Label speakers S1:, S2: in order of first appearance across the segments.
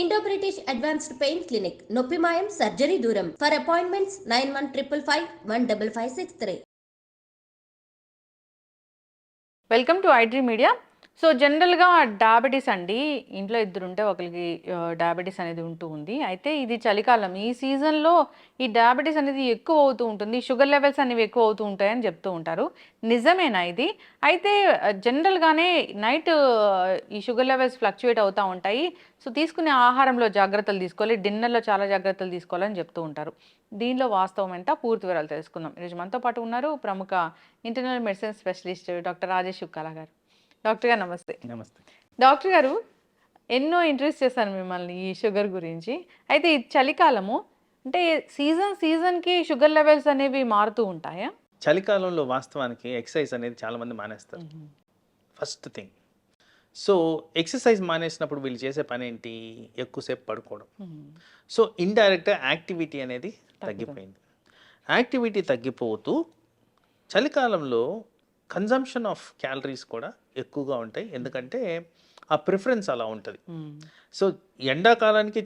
S1: Indo British advanced pain clinic నొప్పి మాయం surgery దూరం for appointments 9155515563.
S2: Welcome to iDream media. So జనరల్గా diabetes అండి, ఇంట్లో ఇద్దరుంటే ఒకరికి డయాబెటీస్ అనేది ఉంటూ ఉంది. అయితే ఇది చలికాలం, ఈ సీజన్లో ఈ డయాబెటీస్ అనేది ఎక్కువ అవుతూ ఉంటుంది, షుగర్ లెవెల్స్ అనేవి ఎక్కువ అవుతూ ఉంటాయని చెప్తూ ఉంటారు. నిజమేనా ఇది? అయితే జనరల్గానే నైట్ ఈ షుగర్ లెవెల్స్ ఫ్లక్చుయేట్ అవుతూ ఉంటాయి. సో తీసుకునే ఆహారంలో జాగ్రత్తలు తీసుకోవాలి, డిన్నర్లో చాలా జాగ్రత్తలు తీసుకోవాలని చెప్తూ ఉంటారు. దీనిలో వాస్తవం ఎంత, పూర్తి వివరాలు తెలుసుకుందాం. ఈరోజు మనతో పాటు ఉన్నారు ప్రముఖ internal medicine specialist doctor Rajesh Yukkala garu. Doctor గారు నమస్తే.
S3: నమస్తే.
S2: డాక్టర్ గారు, ఎన్నో ఇంట్రెస్ట్ చేశాను మిమ్మల్ని ఈ షుగర్ గురించి. అయితే ఈ చలికాలము అంటే సీజన్కి షుగర్ లెవెల్స్ అనేవి మారుతూ ఉంటాయా?
S3: చలికాలంలో వాస్తవానికి ఎక్సర్సైజ్ అనేది చాలామంది మానేస్తారు. First thing. సో ఎక్సర్సైజ్ మానేసినప్పుడు వీళ్ళు చేసే పని ఏంటి? ఎక్కువసేపు పడుకోవడం. సో ఇండైరెక్ట్గా యాక్టివిటీ అనేది తగ్గిపోయింది. యాక్టివిటీ తగ్గిపోతూ చలికాలంలో కన్జంప్షన్ ఆఫ్ క్యాలరీస్ కూడా ఎక్కువగా ఉంటాయి, ఎందుకంటే ఆ ప్రిఫరెన్స్ అలా ఉంటుంది. సో ఎండాకాలానికి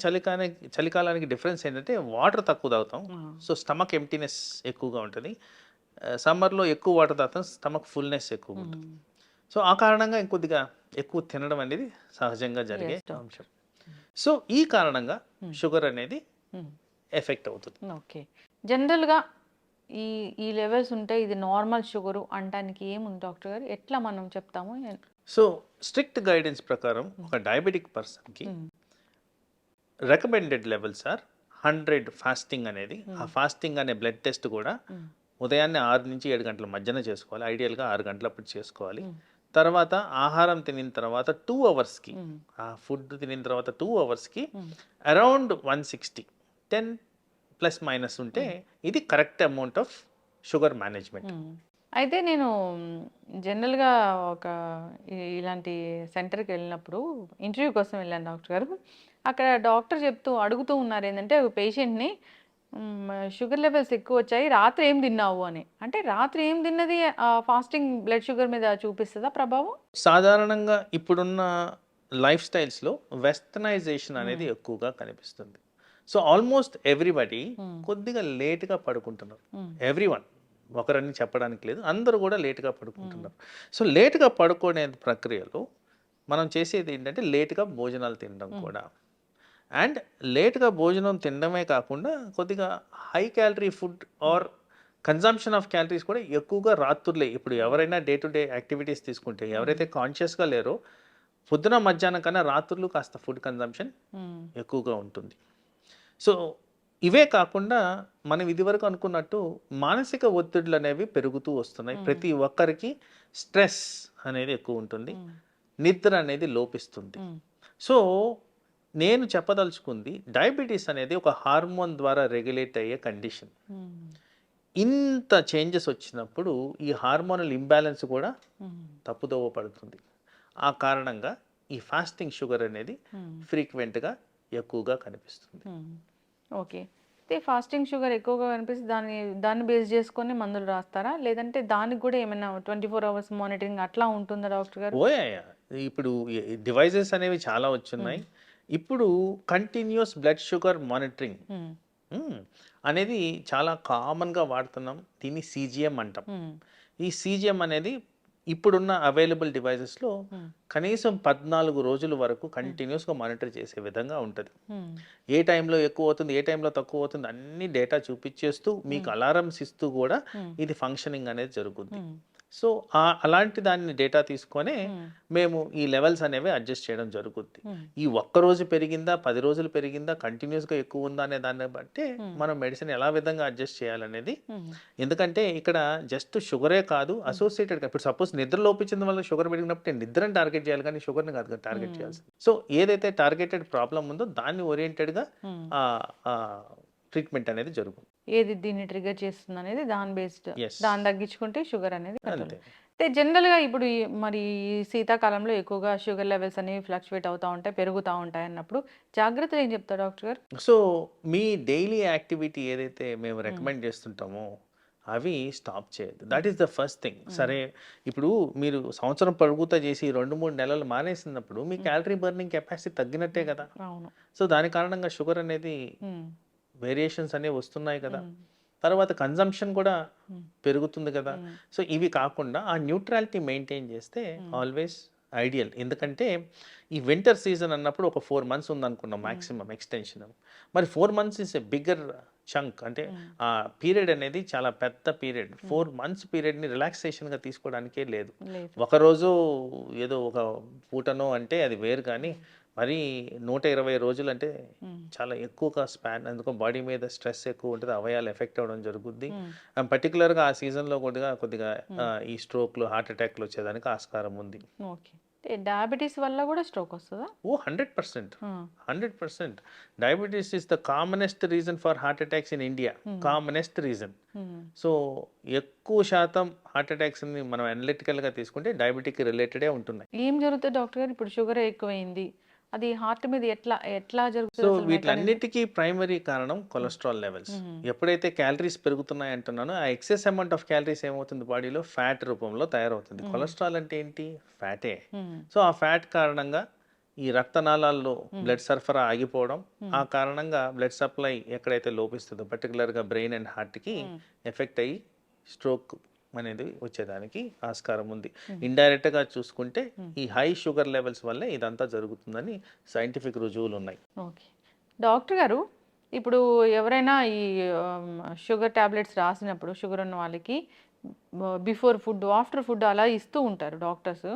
S3: చలికాలానికి డిఫరెన్స్ ఏంటంటే వాటర్ తక్కువ తాగుతాం, సో స్టమక్ ఎంప్టీనెస్ ఎక్కువగా ఉంటుంది. సమ్మర్లో ఎక్కువ వాటర్ తాగుతాం, స్టమక్ ఫుల్నెస్ ఎక్కువ ఉంటుంది. సో ఆ కారణంగా ఇంకొద్దిగా ఎక్కువ తినడం అనేది సహజంగా జరిగే అంశం. సో ఈ కారణంగా షుగర్ అనేది ఎఫెక్ట్ అవుతుంది.
S2: ఓకే, జనరల్గా ఈ ఈ లెవెల్స్ ఉంటే ఇది నార్మల్ షుగరు అనడానికి ఏముంది డాక్టర్ గారు? ఎట్లా మనం చెప్తాము?
S3: సో స్ట్రిక్ట్ గైడెన్స్ ప్రకారం ఒక డయాబెటిక్ పర్సన్కి రికమెండెడ్ లెవెల్స్ ఆర్ 100 ఫాస్టింగ్ అనేది. ఆ ఫాస్టింగ్ అనే బ్లడ్ టెస్ట్ కూడా ఉదయాన్నే 6 నుంచి 7 గంటల మధ్యన చేసుకోవాలి, ఐడియల్గా 6 గంటలప్పుడు చేసుకోవాలి. తర్వాత ఆహారం తినిన తర్వాత 2 అవర్స్కి, ఆ ఫుడ్ తినిన తర్వాత 2 అవర్స్కి అరౌండ్ 160, 10± ఉంటే ఇది correct amount of sugar management.
S2: అయితే నేను జనరల్గా ఒక ఇలాంటి సెంటర్కి వెళ్ళినప్పుడు ఇంటర్వ్యూ కోసం వెళ్ళాను డాక్టర్ గారు. అక్కడ డాక్టర్ అడుగుతూ ఉన్నారు ఏంటంటే పేషెంట్ని, షుగర్ లెవెల్స్ ఎక్కువ వచ్చాయి, రాత్రి ఏం తిన్నావు అని. అంటే రాత్రి ఏం తిన్నది ఫాస్టింగ్ బ్లడ్ షుగర్ మీద చూపిస్తుందా ప్రభావం?
S3: సాధారణంగా ఇప్పుడున్న లైఫ్ స్టైల్స్లో వెస్టర్నైజేషన్ అనేది ఎక్కువగా కనిపిస్తుంది. సో ఆల్మోస్ట్ ఎవ్రీబడి కొద్దిగా లేట్గా పడుకుంటున్నారు. ఎవ్రీవన్, ఒకరని చెప్పడానికి లేదు, అందరూ కూడా లేట్గా పడుకుంటున్నారు. సో లేట్గా పడుకునే ప్రక్రియలో మనం చేసేది ఏంటంటే లేట్గా భోజనాలు తినడం కూడా. అండ్ లేట్గా భోజనం తినడమే కాకుండా కొద్దిగా high calorie food or consumption of calories కూడా ఎక్కువగా రాత్రులే. ఇప్పుడు ఎవరైనా డే టు డే యాక్టివిటీస్ తీసుకుంటే, ఎవరైతే కాన్షియస్గా లేరో పొద్దున మధ్యాహ్నం కన్నా రాత్రులు కాస్త ఫుడ్ కన్జంప్షన్ ఎక్కువగా ఉంటుంది. సో ఇవే కాకుండా మనం ఇదివరకు అనుకున్నట్టు మానసిక ఒత్తిడులు అనేవి పెరుగుతూ వస్తున్నాయి. ప్రతి ఒక్కరికి స్ట్రెస్ అనేది ఎక్కువ ఉంటుంది, నిద్ర అనేది లోపిస్తుంది. సో నేను చెప్పదలుచుకుంది, డయాబెటీస్ అనేది ఒక హార్మోన్ ద్వారా రెగ్యులేట్ అయ్యే కండిషన్. ఇంత చేంజెస్ వచ్చినప్పుడు ఈ హార్మోనల్ ఇంబ్యాలెన్స్ కూడా తప్పుదోవ పడుతుంది. ఆ కారణంగా ఈ ఫాస్టింగ్ షుగర్ అనేది ఫ్రీక్వెంట్గా ఎక్కువగా కనిపిస్తుంది.
S2: ఓకే, అయితే ఫాస్టింగ్ షుగర్ ఎక్కువగా కనిపిస్తే దాన్ని బేస్ చేసుకొని మందులు రాస్తారా, లేదంటే దానికి కూడా ఏమైనా 24 hours మానిటరింగ్ అట్లా ఉంటుందా డాక్టర్ గారు?
S3: ఓయా, ఇప్పుడు డివైజెస్ అనేవి చాలా వచ్చున్నాయి. ఇప్పుడు కంటిన్యూస్ బ్లడ్ షుగర్ మానిటరింగ్ అనేది చాలా కామన్గా వాడుతున్నాం. దీన్ని CGM అంటాం. ఈ CGM అనేది ఇప్పుడున్న అవైలబుల్ డివైజెస్లో కనీసం 14 రోజుల వరకు కంటిన్యూస్గా మానిటర్ చేసే విధంగా ఉంటుంది. ఏ టైంలో ఎక్కువ అవుతుంది, ఏ టైంలో తక్కువ అవుతుంది, అన్ని డేటా చూపించేస్తూ మీకు అలారమ్స్ ఇస్తూ కూడా ఇది ఫంక్షనింగ్ అనేది జరుగుతుంది. సో అలాంటి దాన్ని డేటా తీసుకొని మేము ఈ లెవెల్స్ అనేవి అడ్జస్ట్ చేయడం జరుగుద్ది. ఈ ఒక్కరోజు పెరిగిందా, 10 రోజులు పెరిగిందా, కంటిన్యూస్గా ఎక్కువ ఉందా అనే దాన్ని బట్టి మనం మెడిసిన్ ఎలా విధంగా అడ్జస్ట్ చేయాలనేది. ఎందుకంటే ఇక్కడ జస్ట్ షుగరే కాదు, అసోసియేటెడ్. ఇప్పుడు సపోజ్ నిద్ర లోపించిన వల్ల షుగర్ పెరిగినప్పుడు నిద్రని టార్గెట్ చేయాలి, కానీ షుగర్ని కాదు టార్గెట్ చేయాల్సింది. సో ఏదైతే టార్గెటెడ్ ప్రాబ్లం ఉందో దాన్ని ఓరియంటెడ్గా ట్రీట్మెంట్ అనేది జరుగుతుంది.
S2: ఏది దీన్ని ట్రిగర్ చేస్తుంది అనేది దాని బేస్డ్, దాన్ని తగ్గించుకుంటే షుగర్ అనేది కంట్రోల్. అంటే జనరల్గా ఇప్పుడు మరి శీతాకాలంలో ఎక్కువగా షుగర్ లెవెల్స్ అనేవి ఫ్లక్చువేట్ అవుతూ ఉంటాయి, పెరుగుతూ ఉంటాయి అన్నప్పుడు జాగ్రత్తలు ఏం చెప్తారు డాక్టర్ గారు?
S3: సో మీ డైలీ యాక్టివిటీ ఏదైతే మేము రికమెండ్ చేస్తుంటామో అవి స్టాప్ చేయొద్దు. That is the first thing. సరే ఇప్పుడు మీరు సంవత్సరం పొడుగుతా చేసి 2-3 నెలలు మానేసినప్పుడు మీ క్యాలరీ బర్నింగ్ కెపాసిటీ తగ్గినట్టే కదా.
S2: అవును.
S3: సో దాని కారణంగా షుగర్ అనేది వేరియేషన్స్ అనేవి వస్తున్నాయి కదా. తర్వాత కన్జంప్షన్ కూడా పెరుగుతుంది కదా. సో ఇవి కాకుండా ఆ న్యూట్రాలిటీ మెయింటైన్ చేస్తే ఆల్వేస్ ఐడియల్. ఎందుకంటే ఈ వింటర్ సీజన్ అన్నప్పుడు ఒక 4 months ఉందనుకున్నాం మ్యాక్సిమం ఎక్స్టెన్షన్. మరి 4 months is a bigger chunk. అంటే ఆ పీరియడ్ అనేది చాలా పెద్ద పీరియడ్. 4 months పీరియడ్ని రిలాక్సేషన్గా తీసుకోవడానికే లేదు. ఒకరోజు ఏదో ఒక పూటనో అంటే అది వేరు, కానీ మరి 120 రోజులు అంటే చాలా ఎక్కువగా స్పాన్. అందుకో బాడీ మీద స్ట్రెస్ ఎక్కువ ఉంటుంది, అవయాలు ఎఫెక్ట్ అవ్వడం జరుగుద్ది. పర్టికులర్గా ఆ సీజన్లో కొద్దిగా ఈ స్ట్రోక్లు, హార్ట్ అటాక్లు వచ్చేదానికి ఆస్కారం ఉంది.
S2: ఓకే. డయాబెటీస్ వల్ల కూడా స్ట్రోక్ వస్తుందా?
S3: ఓ 100%. 100%. Diabetes is the commonest reason for heart attacks in India. Commonest reason. So ఎక్కువ శాతం హార్ట్ అటాక్స్ ని మనం అనలిటికల్గా తీసుకుంటే డయాబెటిక్ రిలేటెడే ఉంటున్నాయి.
S2: ఏం జరుగుతుంది డాక్టర్ గారు? ఇప్పుడు షుగర్ ఎక్కువైంది, అది హార్ట్ మీద ఎట్లా
S3: సో
S2: జరుగుతుంది?
S3: వీటన్నిటికీ ప్రైమరీ కారణం కొలెస్ట్రాల్ లెవెల్స్. ఎప్పుడైతే క్యాలరీస్ పెరుగుతున్నాయి అంటున్నానో ఆ ఎక్సెస్ అమౌంట్ ఆఫ్ క్యాలరీస్ ఏమవుతుంది బాడీలో ఫ్యాట్ రూపంలో తయారవుతుంది. కొలెస్ట్రాల్ అంటే ఏంటి? ఫ్యాటే. సో ఆ ఫ్యాట్ కారణంగా ఈ రక్తనాళాల్లో బ్లడ్ సరఫరా ఆగిపోవడం, ఆ కారణంగా బ్లడ్ సప్లై ఎక్కడైతే లోపిస్తుందో పర్టికులర్గా బ్రెయిన్ అండ్ హార్ట్కి ఎఫెక్ట్ అయ్యి స్ట్రోక్ అనేది వచ్చేదానికి ఆస్కారం ఉంది. ఇండైరెక్ట్గా చూసుకుంటే ఈ హై షుగర్ లెవెల్స్ వల్లే ఇదంతా జరుగుతుందని సైంటిఫిక్ రుజువులు ఉన్నాయి.
S2: ఓకే డాక్టర్ గారు, ఇప్పుడు ఎవరైనా ఈ షుగర్ టాబ్లెట్స్ రాసినప్పుడు షుగర్ ఉన్న వాళ్ళకి బిఫోర్ ఫుడ్, ఆఫ్టర్ ఫుడ్ అలా ఇస్తూ ఉంటారు డాక్టర్స్.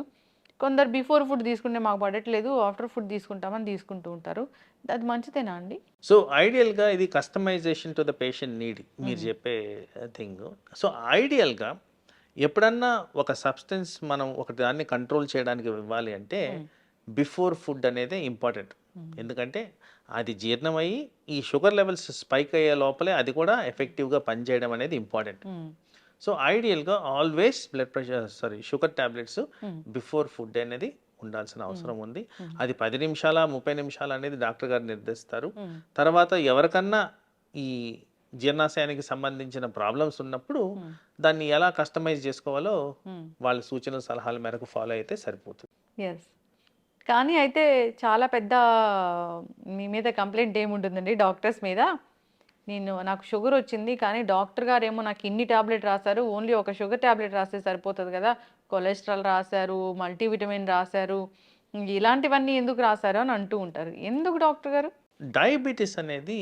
S2: కొందరు బిఫోర్ ఫుడ్ తీసుకుంటే మాకు పడట్లేదు, ఆఫ్టర్ ఫుడ్ తీసుకుంటామని తీసుకుంటూ ఉంటారు. అది మంచిదేనా అండి?
S3: సో ఐడియల్గా ఇది customisation to the patient need మీరు చెప్పే థింగ్. సో ఐడియల్గా ఎప్పుడన్నా ఒక సబ్స్టెన్స్ మనం ఒక దాన్ని కంట్రోల్ చేయడానికి ఇవ్వాలి అంటే బిఫోర్ ఫుడ్ అనేది ఇంపార్టెంట్. ఎందుకంటే అది జీర్ణమయ్యి ఈ షుగర్ లెవెల్స్ స్పైక్ అయ్యే లోపలే అది కూడా ఎఫెక్టివ్గా పనిచేయడం అనేది ఇంపార్టెంట్. సో ఐడియల్గా always sugar tablets before food అనేది ఉండాల్సిన అవసరం ఉంది. అది 10 నిమిషాల 30 నిమిషాలు అనేది డాక్టర్ గారు నిర్దేశిస్తారు. తర్వాత ఎవరికన్నా ఈ జీర్ణాశయానికి సంబంధించిన ప్రాబ్లమ్స్ ఉన్నప్పుడు దాన్ని ఎలా కస్టమైజ్ చేసుకోవాలో వాళ్ళ సూచనల సలహాల మేరకు ఫాలో అయితే సరిపోతుంది.
S2: ఎస్. కానీ అయితే చాలా పెద్ద మీ మీద కంప్లైంట్ ఏముంటుందండి డాక్టర్స్ మీద? నాకు షుగర్ వచ్చింది, కానీ డాక్టర్ గారు ఏమో నాకు ఇన్ని టాబ్లెట్ రాశారు, ఓన్లీ ఒక షుగర్ టాబ్లెట్ రాస్తే సరిపోతుంది కదా, కొలెస్ట్రాల్ రాశారు, మల్టీవిటమిన్ రాశారు, ఇలాంటివన్నీ ఎందుకు రాశారు అని అంటూ ఉంటారు. ఎందుకు డాక్టర్ గారు?
S3: డయాబెటీస్ అనేది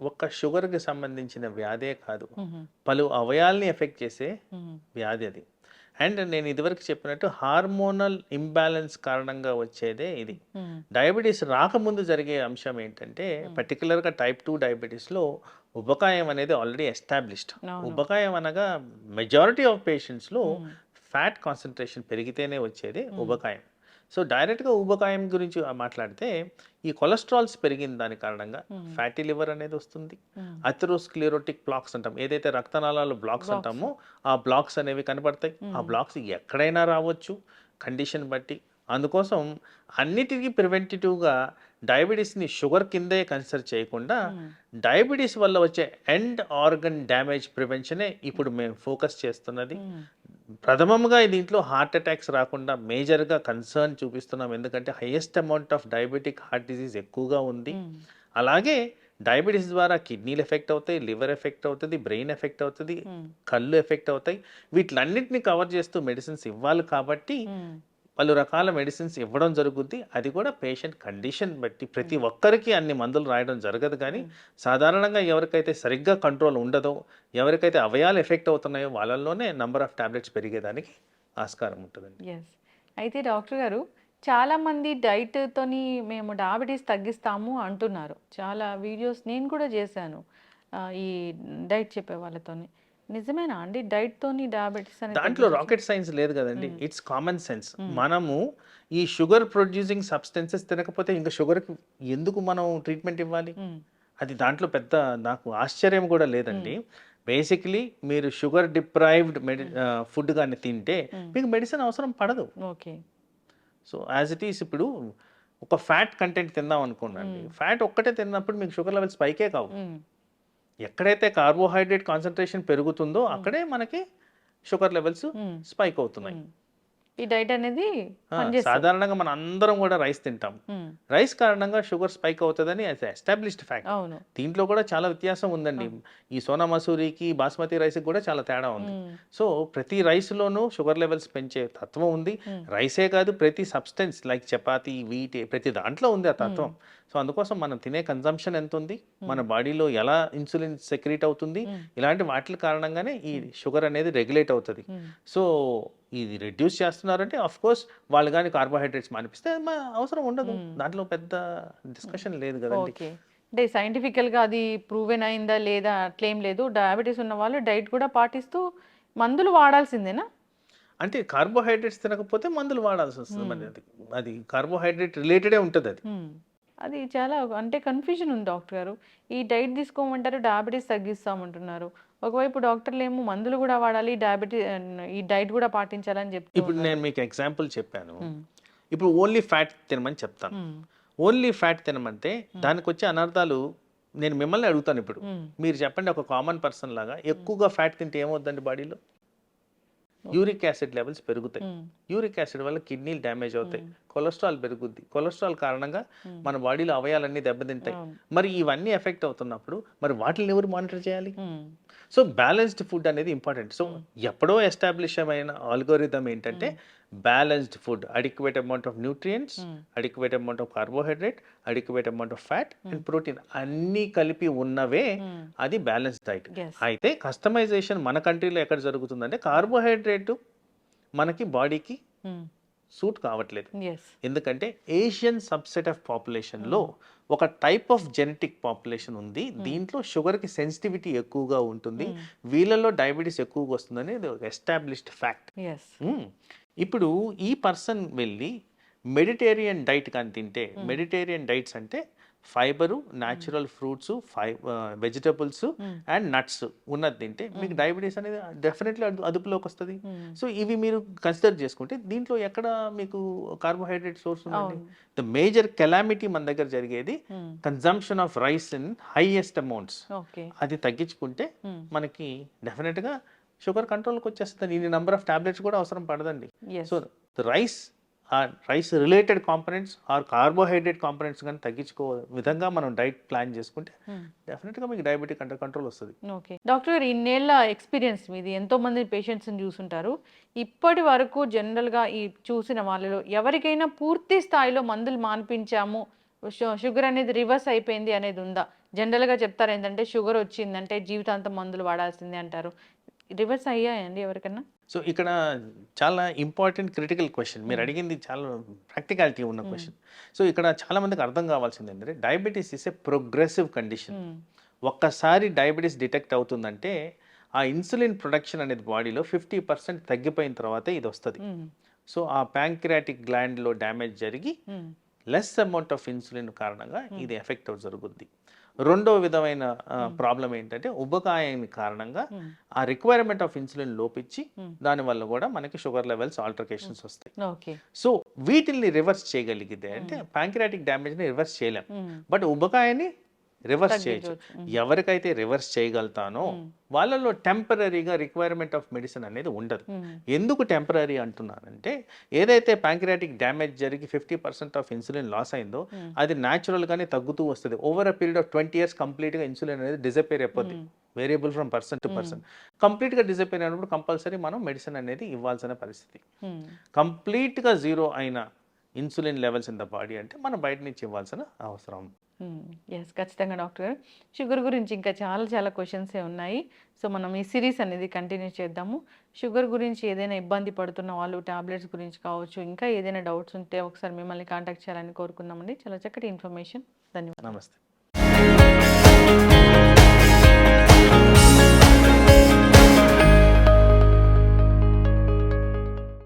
S3: ఒక షుగర్కి సంబంధించిన వ్యాధే కాదు, పలు అవయాల్ని ఎఫెక్ట్ చేసే వ్యాధి అది. అండ్ నేను ఇదివరకు చెప్పినట్టు హార్మోనల్ ఇంబ్యాలెన్స్ కారణంగా వచ్చేదే ఇది. డయాబెటీస్ రాకముందు జరిగే అంశం ఏంటంటే పర్టికులర్గా టైప్ 2 డయాబెటీస్లో ఉబకాయం అనేది ఆల్రెడీ ఎస్టాబ్లిష్డ్. ఉబకాయం అనగా మెజారిటీ ఆఫ్ పేషెంట్స్లో ఫ్యాట్ కాన్సన్ట్రేషన్ పెరిగితేనే వచ్చేది ఉబకాయం. సో డైరెక్ట్గా ఊబకాయం గురించి మాట్లాడితే ఈ కొలెస్ట్రాల్స్ పెరిగిన దాని కారణంగా ఫ్యాటీ లివర్ అనేది వస్తుంది. అథెరోస్క్లెరోటిక్ బ్లాక్స్ అంటాం, ఏదైతే రక్తనాళాలు బ్లాక్స్ అంటామో ఆ బ్లాక్స్ అనేవి కనపడతాయి. ఆ బ్లాక్స్ ఎక్కడైనా రావచ్చు కండిషన్ బట్టి. అందుకోసం అన్నిటికీ ప్రివెంటివ్గా డయాబెటీస్ని షుగర్ కిందే కన్సిడర్ చేయకుండా డయాబెటీస్ వల్ల వచ్చే ఎండ్ ఆర్గన్ డ్యామేజ్ ప్రివెన్షనే ఇప్పుడు మేము ఫోకస్ చేస్తున్నది. ప్రథమంగా దీంట్లో హార్ట్ అటాక్స్ రాకుండా మేజర్గా కన్సర్న్ చూపిస్తున్నాం, ఎందుకంటే highest amount of diabetic heart disease ఎక్కువగా ఉంది. అలాగే డయాబెటీస్ ద్వారా కిడ్నీలు ఎఫెక్ట్ అవుతాయి, లివర్ ఎఫెక్ట్ అవుతుంది, బ్రెయిన్ ఎఫెక్ట్ అవుతుంది, కళ్ళు ఎఫెక్ట్ అవుతాయి. వీటిలన్నింటినీ కవర్ చేస్తూ మెడిసిన్స్ ఇవ్వాలి కాబట్టి పలు రకాల మెడిసిన్స్ ఇవ్వడం జరుగుద్ది. అది కూడా పేషెంట్ కండిషన్ బట్టి. ప్రతి ఒక్కరికి అన్ని మందులు రాయడం జరగదు, కానీ సాధారణంగా ఎవరికైతే సరిగ్గా కంట్రోల్ ఉండదో, ఎవరికైతే అవయాలు ఎఫెక్ట్ అవుతున్నాయో వాళ్ళల్లోనే నంబర్ ఆఫ్ టాబ్లెట్స్ పెరిగేదానికి ఆస్కారం ఉంటుందండి.
S2: ఎస్. అయితే డాక్టర్ గారు, చాలామంది డైట్తోని మేము డయాబెటీస్ తగ్గిస్తాము అంటున్నారు. చాలా వీడియోస్ నేను కూడా చేశాను ఈ డైట్ చెప్పే వాళ్ళతోని. నిజమేనా అండి డైట్ తోని డయాబెటిస్ అనేది?
S3: దాంట్లో రాకెట్ సైన్స్ లేదు కదండి, ఇట్స్ కామన్ సెన్స్. మనము ఈ షుగర్ ప్రొడ్యూసింగ్ సబ్స్టెన్సెస్ తినకపోతే ఇంకా షుగర్కి ఎందుకు మనం ట్రీట్మెంట్ ఇవ్వాలి? అది దాంట్లో పెద్ద నాకు ఆశ్చర్యం కూడా లేదండి. బేసిక్లీ మీరు షుగర్ డిప్రైవ్డ్ ఫుడ్ కానీ తింటే మీకు మెడిసిన్ అవసరం పడదు.
S2: Okay.
S3: So as it is ఇప్పుడు ఒక ఫ్యాట్ కంటెంట్ తిందాం అనుకోండి, ఫ్యాట్ ఒక్కటే తిన్నప్పుడు మీకు షుగర్ లెవెల్స్ పైకే కావు. ఎక్కడైతే కార్బోహైడ్రేట్ కాన్సన్ట్రేషన్ పెరుగుతుందో అక్కడే మనకి షుగర్ లెవెల్స్ స్పైక్ అవుతున్నాయి.
S2: ఈ డైట్ అనేది
S3: సాధారణంగా మన అందరం కూడా రైస్ తింటాం. రైస్ కారణంగా షుగర్ స్పైక్ అవుతుందని ఎస్టాబ్లిష్డ్ ఫ్యాక్ట్.
S2: అవును.
S3: దీంట్లో కూడా చాలా వ్యత్యాసం ఉందండి. ఈ సోనా మసూరికి బాస్మతి రైస్కి కూడా చాలా తేడా ఉంది. సో ప్రతి రైస్లోనూ షుగర్ లెవెల్స్ పెంచే తత్వం ఉంది. రైసే కాదు, ప్రతి సబ్స్టెన్స్ లైక్ చపాతి, వీట్, ప్రతి దాంట్లో ఉంది ఆ తత్వం. సో అందుకోసం మనం తినే కన్జంప్షన్ ఎంత ఉంది, మన బాడీలో ఎలా ఇన్సులిన్ సెక్రీట్ అవుతుంది, ఇలాంటి వాటి కారణంగానే ఈ షుగర్ అనేది రెగ్యులేట్ అవుతుంది. సో ఇది రెడ్యూస్ చేస్తున్నారంటే ఆఫ్ కోర్స్ వాళ్ళు కానీ కార్బోహైడ్రేట్స్ మానిపిస్తే అవసరం ఉండదు, దాంట్లో పెద్ద డిస్కషన్ లేదు కదండి.
S2: ఓకే. అంటే సైంటిఫికల్గా అది ప్రూవెన్ అయిందా లేదా అట్లేం లేదు. డయాబెటీస్ ఉన్న వాళ్ళు డైట్ కూడా పాటిస్తూ మందులు వాడాల్సిందేనా?
S3: అంటే కార్బోహైడ్రేట్స్ తినకపోతే మందులు వాడాల్సి వస్తుంది. మరి అది కార్బోహైడ్రేట్ రిలేటెడే ఉంటుంది అది.
S2: అది చాలా అంటే కన్ఫ్యూజన్ ఉంది డాక్టర్ గారు. ఈ డైట్ తీసుకోమంటారు, డయాబెటీస్ తగ్గిస్తామంటున్నారు. ఒకవైపు డాక్టర్లు ఏమో మందులు కూడా వాడాలి, ఈ డైట్ కూడా పాటించాలని చెప్తారు.
S3: ఇప్పుడు నేను మీకు ఎగ్జాంపుల్ చెప్పాను. ఇప్పుడు ఓన్లీ ఫ్యాట్ తినమని చెప్తాను. ఓన్లీ ఫ్యాట్ తినమంటే దానికి వచ్చే అనర్థాలు నేను మిమ్మల్ని అడుగుతాను. ఇప్పుడు మీరు చెప్పండి, ఒక కామన్ పర్సన్ లాగా ఎక్కువగా ఫ్యాట్ తింటే ఏమవుతుందండి బాడీలో? యూరిక్ యాసిడ్ లెవెల్స్ పెరుగుతాయి. యూరిక్ యాసిడ్ వల్ల కిడ్నీలు డ్యామేజ్ అవుతాయి, కొలెస్ట్రాల్ పెరుగుద్ది. కొలెస్ట్రాల్ కారణంగా మన బాడీలో అవయాలన్నీ దెబ్బతింటాయి. మరి ఇవన్నీ ఎఫెక్ట్ అవుతున్నప్పుడు మరి వాటిని ఎవరు మానిటర్ చేయాలి? సో బ్యాలెన్స్డ్ ఫుడ్ అనేది ఇంపార్టెంట్. సో ఎప్పుడో ఎస్టాబ్లిష్ అయిన ఆల్గోరిథం ఏంటంటే balanced food, adequate amount of nutrients, adequate amount of carbohydrate, adequate amount of fat and protein అన్నీ కలిపి ఉన్నవే అది బ్యాలెన్స్ డైట్. అయితే కస్టమైజేషన్ మన కంట్రీలో ఎక్కడ జరుగుతుందంటే కార్బోహైడ్రేట్ మనకి బాడీకి సూట్ కావట్లేదు. ఎందుకంటే ఏషియన్ సబ్సెట్ ఆఫ్ పాపులేషన్లో ఒక టైప్ ఆఫ్ జెనెటిక్ పాపులేషన్ ఉంది, దీంట్లో షుగర్కి సెన్సిటివిటీ ఎక్కువగా ఉంటుంది, వీళ్ళలో డయాబెటీస్ ఎక్కువగా వస్తుందని ఎస్టాబ్లిష్డ్ ఫ్యాక్ట్. ఇప్పుడు ఈ పర్సన్ వెళ్ళి మెడిటేరియన్ డైట్ కానీ తింటే, మెడిటేరియన్ డైట్స్ అంటే fibre, natural fruits, vegetables and nuts ఉన్నది తింటే మీకు డయాబెటీస్ అనేది డెఫినెట్లీ అదుపులోకి వస్తుంది. సో ఇవి మీరు కన్సిడర్ చేసుకుంటే దీంట్లో ఎక్కడ మీకు కార్బోహైడ్రేట్ సోర్స్ ఉందండి? ద మేజర్ కెలామిటీ మన దగ్గర జరిగేది consumption of rice in highest amounts. అది తగ్గించుకుంటే మనకి డెఫినెట్గా షుగర్ కంట్రోల్కి వచ్చేస్తుంది. ఇన్ని నెంబర్ ఆఫ్ టాబ్లెట్స్ కూడా అవసరం పడదండి. So rice related components or carbohydrate components కానీ తగ్గించుకో విధంగా మనం డైట్ ప్లాన్ చేసుకుంటే డెఫినెట్గా మీకు డయాబెటిక్ అండర్ కంట్రోల్ వస్తుంది.
S2: ఓకే డాక్టర్ గారు, ఇన్నేళ్ళ ఎక్స్పీరియన్స్ మీది, ఎంతో మంది పేషెంట్స్ని చూసుంటారు. ఇప్పటి వరకు జనరల్గా ఈ చూసిన వాళ్ళలో ఎవరికైనా పూర్తి స్థాయిలో మందులు మాన్పించాము, షుగర్ అనేది రివర్స్ అయిపోయింది అనేది ఉందా? జనరల్గా చెప్తారు ఏంటంటే షుగర్ వచ్చిందంటే జీవితాంతం మందులు వాడాల్సిందే అంటారు. రివర్స్ అయ్యాయండి ఎవరికన్నా?
S3: సో ఇక్కడ చాలా ఇంపార్టెంట్ క్రిటికల్ క్వశ్చన్ మీరు అడిగింది, చాలా ప్రాక్టికాలిటీ ఉన్న క్వశ్చన్. సో ఇక్కడ చాలా మందికి అర్థం కావాల్సింది ఏంటంటే diabetes is a progressive condition. ఒక్కసారి డయాబెటీస్ డిటెక్ట్ అవుతుందంటే ఆ ఇన్సులిన్ ప్రొడక్షన్ అనేది బాడీలో 50% తగ్గిపోయిన తర్వాతే ఇది వస్తుంది. సో ఆ ప్యాంక్రియాటిక్ గ్లాండ్లో డ్యామేజ్ జరిగి లెస్ అమౌంట్ ఆఫ్ ఇన్సులిన్ కారణంగా ఇది ఎఫెక్ట్ జరుగుద్ది. రెండో విధమైన ప్రాబ్లం ఏంటంటే ఉబకాయం కారణంగా ఆ రిక్వైర్మెంట్ ఆఫ్ ఇన్సులిన్ లోపించి దానివల్ల కూడా మనకి షుగర్ లెవెల్స్ ఆల్టరేషన్స్ వస్తాయి. సో వీటిల్ని రివర్స్ చేయగలిగితే అంటే ప్యాంక్రియాటిక్ డ్యామేజ్ని రివర్స్ చేయలేం, బట్ ఉబకాయాన్ని రివర్స్ చేయొచ్చు. ఎవరికైతే రివర్స్ చేయగలుగుతానో వాళ్ళలో టెంపరీగా రిక్వైర్మెంట్ ఆఫ్ మెడిసిన్ అనేది ఉండదు. ఎందుకు టెంపరీ అంటున్నానంటే ఏదైతే ప్యాంక్రియాటిక్ డ్యామేజ్ జరిగి 50% ఆఫ్ ఇన్సులిన్ లాస్ అయిందో అది న్యాచురల్గానే తగ్గుతూ వస్తుంది. Over a period of 20 years కంప్లీట్గా ఇన్సులిన్ అనేది డిసపేర్ అయిపోద్ది. Variable from person to person. కంప్లీట్గా డిసపేర్ అయినప్పుడు కంపల్సరీ మనం మెడిసిన్ అనేది ఇవ్వాల్సిన పరిస్థితి. కంప్లీట్గా జీరో అయిన insulin levels in the body అంటే మనం బయట నుంచి ఇవ్వాల్సిన అవసరం.
S2: ఎస్, ఖచ్చితంగా డాక్టర్ గారు. షుగర్ గురించి ఇంకా చాలా క్వశ్చన్సే ఉన్నాయి. సో మనం ఈ సిరీస్ అనేది కంటిన్యూ చేద్దాము. షుగర్ గురించి ఏదైనా ఇబ్బంది పడుతున్న వాళ్ళు, టాబ్లెట్స్ గురించి కావచ్చు, ఇంకా ఏదైనా డౌట్స్ ఉంటే ఒకసారి మిమ్మల్ని కాంటాక్ట్ చేయాలని కోరుకుందామండి. చాలా చక్కటి ఇన్ఫర్మేషన్. ధన్యవాదాలు.
S3: నమస్తే.